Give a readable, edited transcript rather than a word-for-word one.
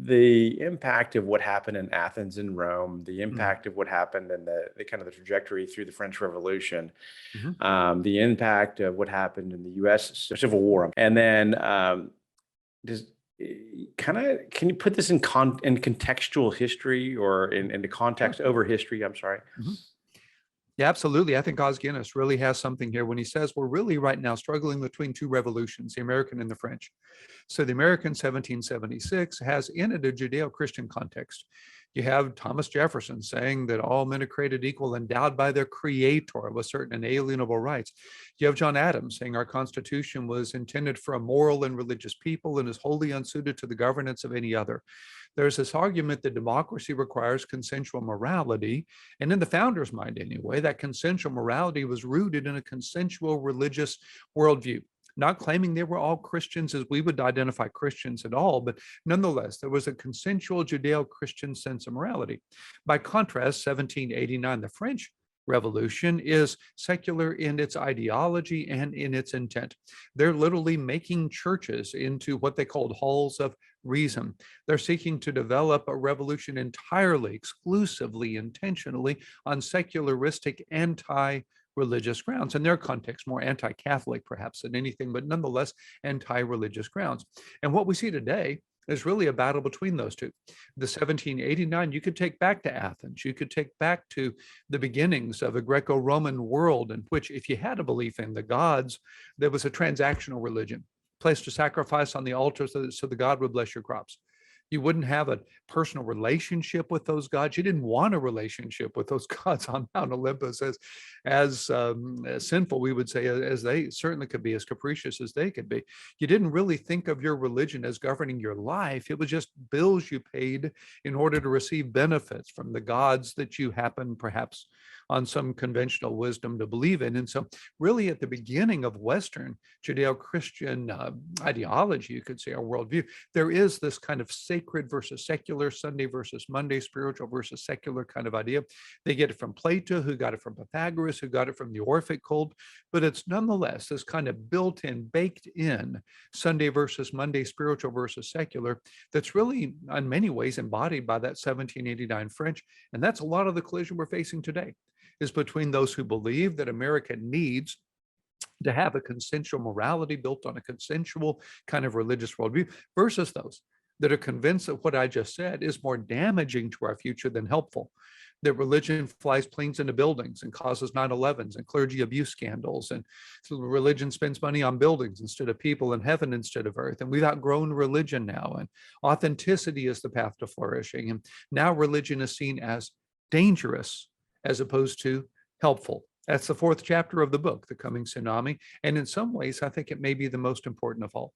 the impact of what happened in Athens and Rome, the Mhm. impact of what happened in the kind of the trajectory through the French Revolution, Mhm. the impact of what happened in the U.S. Civil War, and then does kind of can you put this in contextual history or into Sure. context over history? I'm sorry. Mhm. Yeah, absolutely. I think Os Guinness really has something here when he says we're really right now struggling between two revolutions, the American and the French. So the American 1776 has in it a Judeo-Christian context. You have Thomas Jefferson saying that all men are created equal, endowed by their creator with certain inalienable rights. You have John Adams saying our Constitution was intended for a moral and religious people and is wholly unsuited to the governance of any other. There's this argument that democracy requires consensual morality. And in the founders' mind, anyway, that consensual morality was rooted in a consensual religious worldview. Not claiming they were all Christians as we would identify Christians at all, but nonetheless, there was a consensual Judeo Christian sense of morality. By contrast, 1789, the French Revolution is secular in its ideology and in its intent. They're literally making churches into what they called halls of reason. They're seeking to develop a revolution entirely, exclusively, intentionally on secularistic, anti-religious grounds. In their context, more anti-Catholic perhaps than anything, but nonetheless anti-religious grounds. And what we see today is really a battle between those two. The 1789, you could take back to Athens. You could take back to the beginnings of a Greco-Roman world in which, if you had a belief in the gods, there was a transactional religion, placed a sacrifice on the altar so the God would bless your crops. You wouldn't have a personal relationship with those gods. You didn't want a relationship with those gods on Mount Olympus, as sinful, we would say, as they certainly could be, as capricious as they could be. You didn't really think of your religion as governing your life. It was just bills you paid in order to receive benefits from the gods that you happen perhaps on some conventional wisdom to believe in. And so really at the beginning of Western Judeo-Christian ideology, you could say, our worldview, there is this kind of sacred versus secular, Sunday versus Monday, spiritual versus secular kind of idea. They get it from Plato, who got it from Pythagoras, who got it from the Orphic cult, but it's nonetheless this kind of built-in, baked-in Sunday versus Monday, spiritual versus secular, that's really in many ways embodied by that 1789 French. And that's a lot of the collision we're facing today, is between those who believe that America needs to have a consensual morality built on a consensual kind of religious worldview versus those that are convinced that what I just said is more damaging to our future than helpful. That religion flies planes into buildings and causes 9/11s and clergy abuse scandals. And so religion spends money on buildings instead of people, and heaven instead of earth. And we've outgrown religion now. And authenticity is the path to flourishing. And now religion is seen as dangerous as opposed to helpful. That's the fourth chapter of the book, The Coming Tsunami. And in some ways, I think it may be the most important of all.